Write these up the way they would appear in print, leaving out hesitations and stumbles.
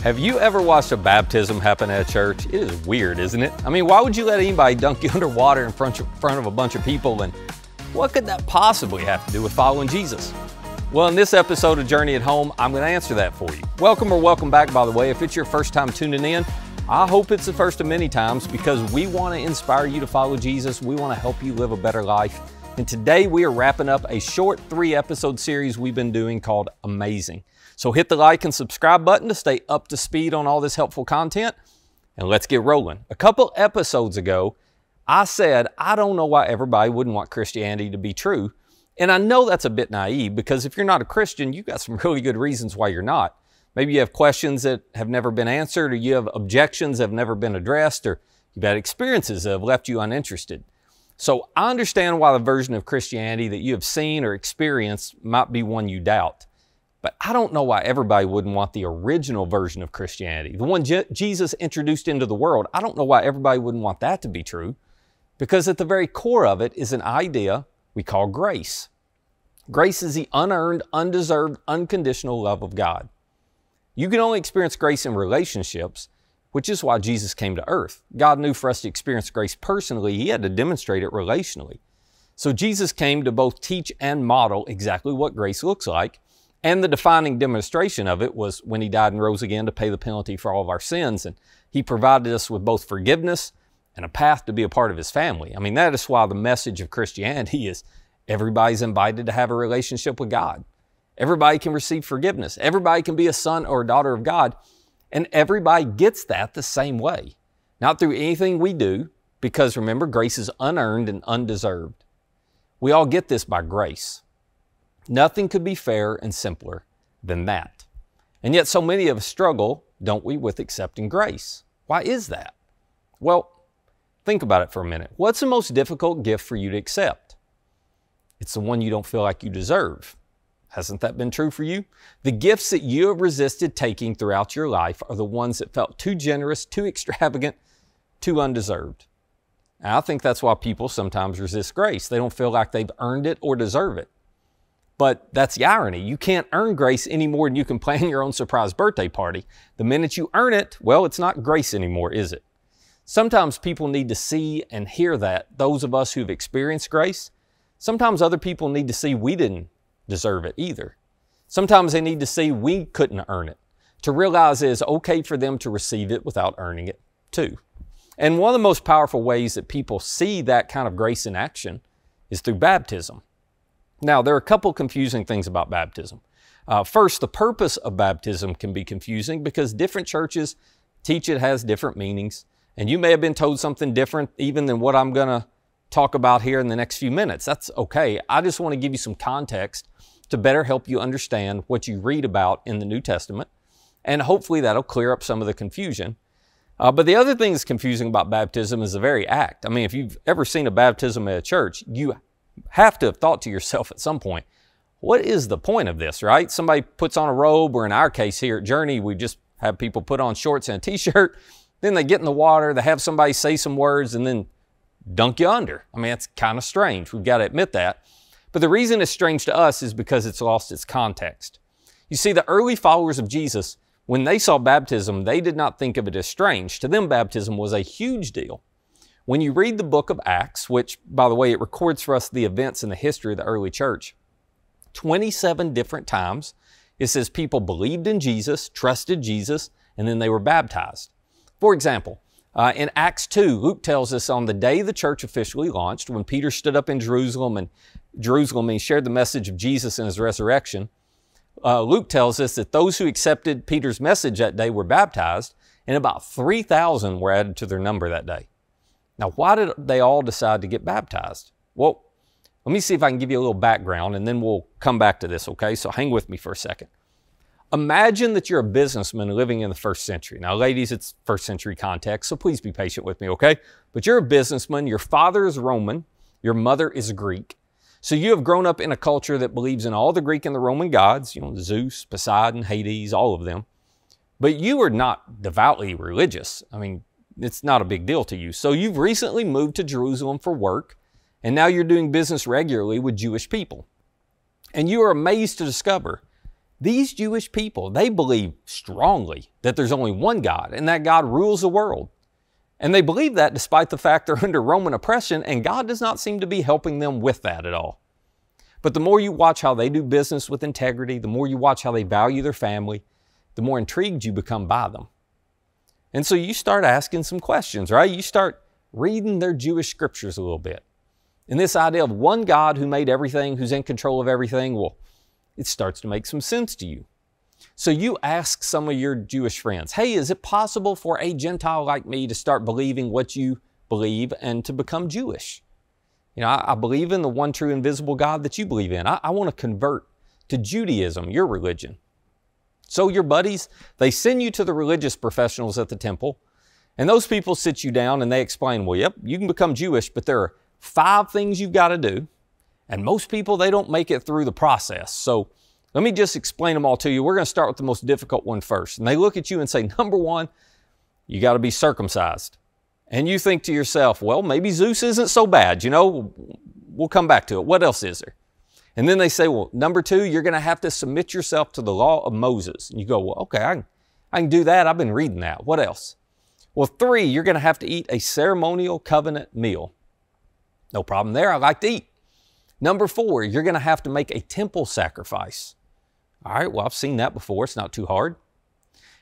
Have you ever watched a baptism happen at a church? It is weird, isn't it? I mean, why would you let anybody dunk you underwater in front of a bunch of people, and what could that possibly have to do with following Jesus? Well, in this episode of Journey at Home, I'm going to answer that for you. Welcome back, by the way. If it's your first time tuning in, I hope it's the first of many times, because we want to inspire you to follow Jesus. We want to help you live a better life. And today we are wrapping up a short 3-episode series we've been doing called Amazing. So hit the like and subscribe button to stay up to speed on all this helpful content, and let's get rolling. A couple episodes ago, I said, I don't know why everybody wouldn't want Christianity to be true. And I know that's a bit naive, because if you're not a Christian, you've got some really good reasons why you're not. Maybe you have questions that have never been answered, or you have objections that have never been addressed, or you've had experiences that have left you uninterested. So I understand why the version of Christianity that you have seen or experienced might be one you doubt. But I don't know why everybody wouldn't want the original version of Christianity, the one Jesus introduced into the world. I don't know why everybody wouldn't want that to be true, because at the very core of it is an idea we call grace. Grace is the unearned, undeserved, unconditional love of God. You can only experience grace in relationships, which is why Jesus came to earth. God knew for us to experience grace personally, He had to demonstrate it relationally. So Jesus came to both teach and model exactly what grace looks like. And the defining demonstration of it was when He died and rose again to pay the penalty for all of our sins. And He provided us with both forgiveness and a path to be a part of His family. I mean, that is why the message of Christianity is everybody's invited to have a relationship with God. Everybody can receive forgiveness. Everybody can be a son or a daughter of God. And everybody gets that the same way. Not through anything we do, because remember, grace is unearned and undeserved. We all get this by grace. Nothing could be fairer and simpler than that. And yet so many of us struggle, don't we, with accepting grace. Why is that? Well, think about it for a minute. What's the most difficult gift for you to accept? It's the one you don't feel like you deserve. Hasn't that been true for you? The gifts that you have resisted taking throughout your life are the ones that felt too generous, too extravagant, too undeserved. And I think that's why people sometimes resist grace. They don't feel like they've earned it or deserve it. But that's the irony. You can't earn grace any more than you can plan your own surprise birthday party. The minute you earn it, well, it's not grace anymore, is it? Sometimes people need to see and hear that, those of us who've experienced grace. Sometimes other people need to see we didn't deserve it either. Sometimes they need to see we couldn't earn it, to realize it is okay for them to receive it without earning it too. And one of the most powerful ways that people see that kind of grace in action is through baptism. Now, there are a couple confusing things about baptism. First, the purpose of baptism can be confusing because different churches teach it has different meanings. And you may have been told something different even than what I'm going to talk about here in the next few minutes. That's okay. I just want to give you some context to better help you understand what you read about in the New Testament. And hopefully that'll clear up some of the confusion. But the other thing that's confusing about baptism is the very act. I mean, if you've ever seen a baptism at a church, you have to have thought to yourself at some point, what is the point of this, right? Somebody puts on a robe, or in our case here at Journey, we just have people put on shorts and a t-shirt, then they get in the water, they have somebody say some words, and then dunk you under. I mean, that's kind of strange. We've got to admit that. But the reason it's strange to us is because it's lost its context. You see, the early followers of Jesus, when they saw baptism, they did not think of it as strange. To them, baptism was a huge deal. When you read the book of Acts, which, by the way, it records for us the events in the history of the early church, 27 different times, it says people believed in Jesus, trusted Jesus, and then they were baptized. For example, in Acts 2, Luke tells us on the day the church officially launched, when Peter stood up in Jerusalem and he shared the message of Jesus and His resurrection, Luke tells us that those who accepted Peter's message that day were baptized, and about 3,000 were added to their number that day. Now, why did they all decide to get baptized? Well, let me see if I can give you a little background, and then we'll come back to this, okay? So hang with me for a second. Imagine that you're a businessman living in the first century. Now, ladies, it's first century context, so please be patient with me, okay? But you're a businessman, your father is Roman, your mother is Greek. So you have grown up in a culture that believes in all the Greek and the Roman gods, Zeus, Poseidon, Hades, all of them. But you are not devoutly religious. I mean, it's not a big deal to you. So you've recently moved to Jerusalem for work, and now you're doing business regularly with Jewish people. And you are amazed to discover These Jewish people, they believe strongly that there's only one God and that God rules the world. And they believe that despite the fact they're under Roman oppression, and God does not seem to be helping them with that at all. But the more you watch how they do business with integrity, the more you watch how they value their family, the more intrigued you become by them. And so you start asking some questions, right? You start reading their Jewish scriptures a little bit. And this idea of one God who made everything, who's in control of everything, well, it starts to make some sense to you. So you ask some of your Jewish friends, hey, is it possible for a Gentile like me to start believing what you believe and to become Jewish? You know, I believe in the one true invisible God that you believe in. I want to convert to Judaism, your religion. So your buddies, they send you to the religious professionals at the temple, and those people sit you down and they explain, well, yep, you can become Jewish, but there are 5 things you've got to do. And most people, they don't make it through the process. So let me just explain them all to you. We're going to start with the most difficult one first. And they look at you and say, number 1, you got to be circumcised. And you think to yourself, well, maybe Zeus isn't so bad. You know, we'll come back to it. What else is there? And then they say, well, number 2, you're going to have to submit yourself to the law of Moses. And you go, well, okay, I can do that. I've been reading that. What else? Well, 3, you're going to have to eat a ceremonial covenant meal. No problem there. I like to eat. Number 4, you're going to have to make a temple sacrifice. All right, well, I've seen that before. It's not too hard.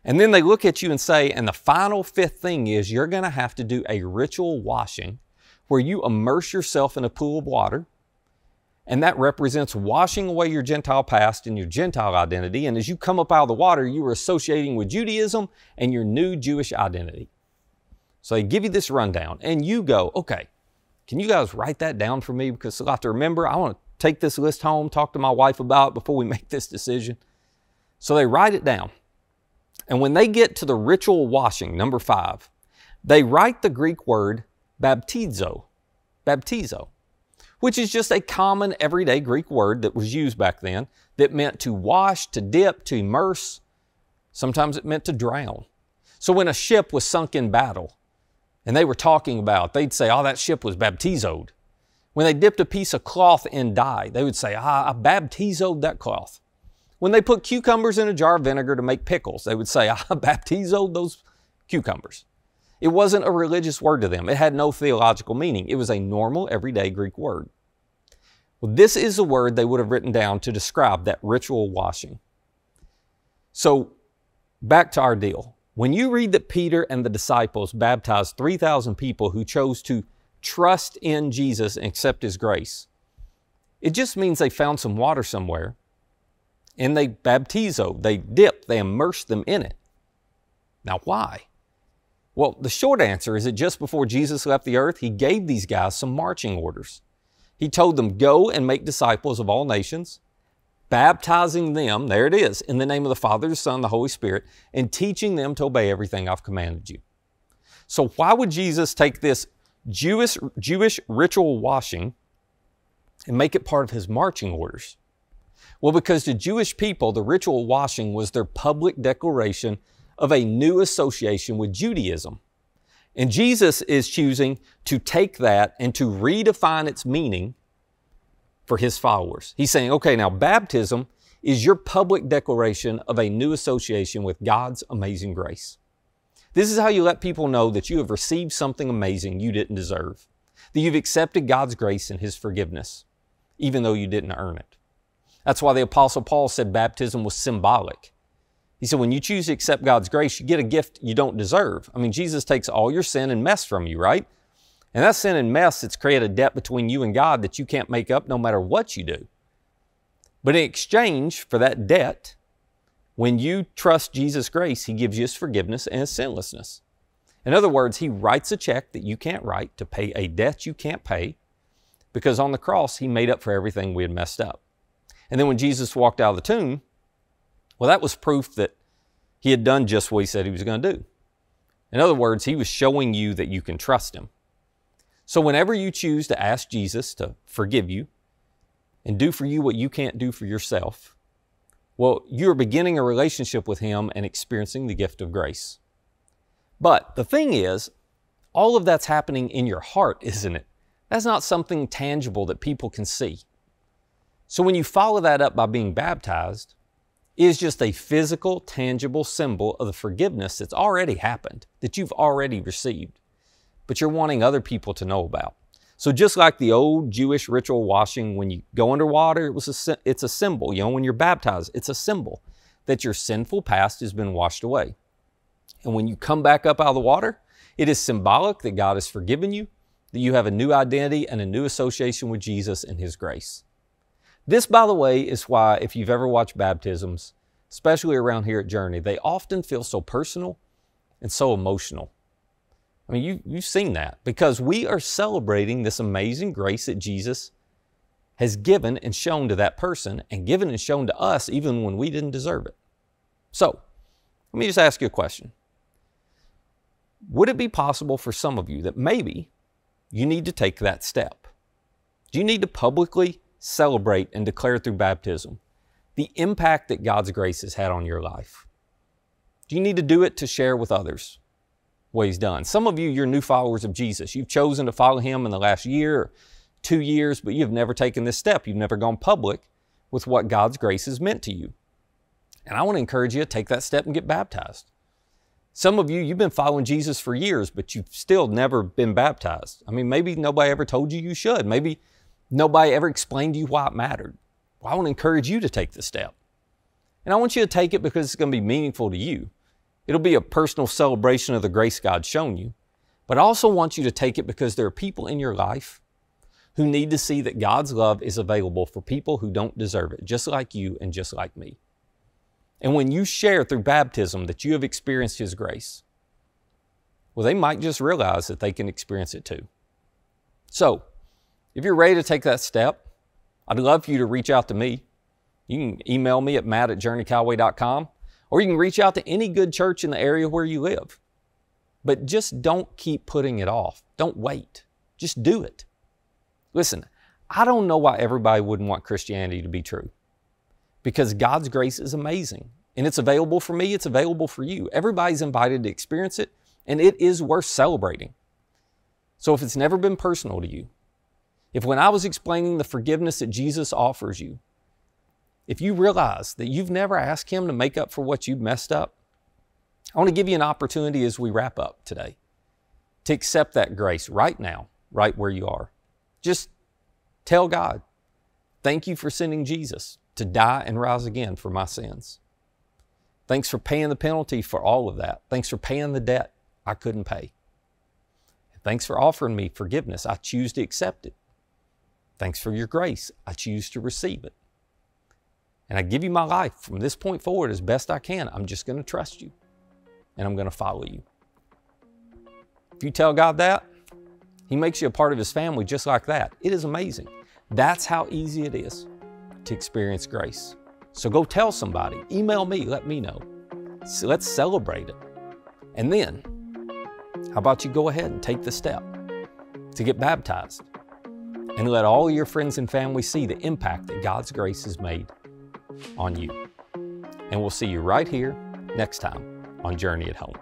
And then they look at you and say, and the final 5th thing is you're going to have to do a ritual washing where you immerse yourself in a pool of water. And that represents washing away your Gentile past and your Gentile identity. And as you come up out of the water, you are associating with Judaism and your new Jewish identity. So they give you this rundown and you go, okay, can you guys write that down for me? Because I have to remember, I want to take this list home, talk to my wife about it before we make this decision. So they write it down. And when they get to the ritual washing, number 5, they write the Greek word baptizo, which is just a common everyday Greek word that was used back then that meant to wash, to dip, to immerse. Sometimes it meant to drown. So when a ship was sunk in battle and they were talking about, they'd say, oh, that ship was baptizoed. When they dipped a piece of cloth in dye, they would say, I baptizoed that cloth. When they put cucumbers in a jar of vinegar to make pickles, they would say, I baptizoed those cucumbers. It wasn't a religious word to them. It had no theological meaning. It was a normal, everyday Greek word. Well, this is the word they would have written down to describe that ritual washing. So back to our deal. When you read that Peter and the disciples baptized 3,000 people who chose to trust in Jesus and accept His grace, it just means they found some water somewhere and they baptizo, they dipped, they immersed them in it. Now why? Well, the short answer is that just before Jesus left the earth, He gave these guys some marching orders. He told them, go and make disciples of all nations, baptizing them, there it is, in the name of the Father, the Son, and the Holy Spirit, and teaching them to obey everything I've commanded you. So why would Jesus take this Jewish ritual washing and make it part of His marching orders? Well, because to Jewish people, the ritual washing was their public declaration of a new association with Judaism. And Jesus is choosing to take that and to redefine its meaning for His followers. He's saying, okay, now baptism is your public declaration of a new association with God's amazing grace. This is how you let people know that you have received something amazing you didn't deserve, that you've accepted God's grace and His forgiveness, even though you didn't earn it. That's why the Apostle Paul said baptism was symbolic. He said, when you choose to accept God's grace, you get a gift you don't deserve. I mean, Jesus takes all your sin and mess from you, right? And that sin and mess, it's created a debt between you and God that you can't make up no matter what you do. But in exchange for that debt, when you trust Jesus' grace, He gives you His forgiveness and His sinlessness. In other words, He writes a check that you can't write to pay a debt you can't pay, because on the cross, He made up for everything we had messed up. And then when Jesus walked out of the tomb, well, that was proof that He had done just what He said He was going to do. In other words, He was showing you that you can trust Him. So whenever you choose to ask Jesus to forgive you and do for you what you can't do for yourself, well, you're beginning a relationship with Him and experiencing the gift of grace. But the thing is, all of that's happening in your heart, isn't it? That's not something tangible that people can see. So when you follow that up by being baptized, is just a physical, tangible symbol of the forgiveness that's already happened, that you've already received, but you're wanting other people to know about. So just like the old Jewish ritual washing, when you go underwater, it's a symbol. You know, when you're baptized, it's a symbol that your sinful past has been washed away. And when you come back up out of the water, it is symbolic that God has forgiven you, that you have a new identity and a new association with Jesus and His grace. This, by the way, is why if you've ever watched baptisms, especially around here at Journey, they often feel so personal and so emotional. I mean, you've seen that because we are celebrating this amazing grace that Jesus has given and shown to that person and given and shown to us even when we didn't deserve it. So, let me just ask you a question. Would it be possible for some of you that maybe you need to take that step? Do you need to publicly celebrate and declare through baptism the impact that God's grace has had on your life? Do you need to do it to share with others what He's done? Some of you, you're new followers of Jesus. You've chosen to follow Him in the last year or 2 years, but you've never taken this step. You've never gone public with what God's grace has meant to you. And I want to encourage you to take that step and get baptized. Some of you, you've been following Jesus for years, but you've still never been baptized. I mean, maybe nobody ever told you you should. Maybe nobody ever explained to you why it mattered. Well, I want to encourage you to take the step. And I want you to take it because it's going to be meaningful to you. It'll be a personal celebration of the grace God's shown you. But I also want you to take it because there are people in your life who need to see that God's love is available for people who don't deserve it, just like you and just like me. And when you share through baptism that you have experienced His grace, well, they might just realize that they can experience it too. So, if you're ready to take that step, I'd love for you to reach out to me. You can email me at matt@journeycalway.com, or you can reach out to any good church in the area where you live. But just don't keep putting it off. Don't wait. Just do it. Listen, I don't know why everybody wouldn't want Christianity to be true. Because God's grace is amazing. And it's available for me, it's available for you. Everybody's invited to experience it, and it is worth celebrating. So if it's never been personal to you, if when I was explaining the forgiveness that Jesus offers you, if you realize that you've never asked Him to make up for what you've messed up, I want to give you an opportunity as we wrap up today to accept that grace right now, right where you are. Just tell God, thank you for sending Jesus to die and rise again for my sins. Thanks for paying the penalty for all of that. Thanks for paying the debt I couldn't pay. Thanks for offering me forgiveness. I choose to accept it. Thanks for your grace. I choose to receive it. And I give you my life from this point forward as best I can. I'm just going to trust you and I'm going to follow you. If you tell God that, He makes you a part of His family just like that. It is amazing. That's how easy it is to experience grace. So go tell somebody, email me, let me know. So let's celebrate it. And then, how about you go ahead and take the step to get baptized and let all your friends and family see the impact that God's grace has made on you. And we'll see you right here next time on Journey at Home.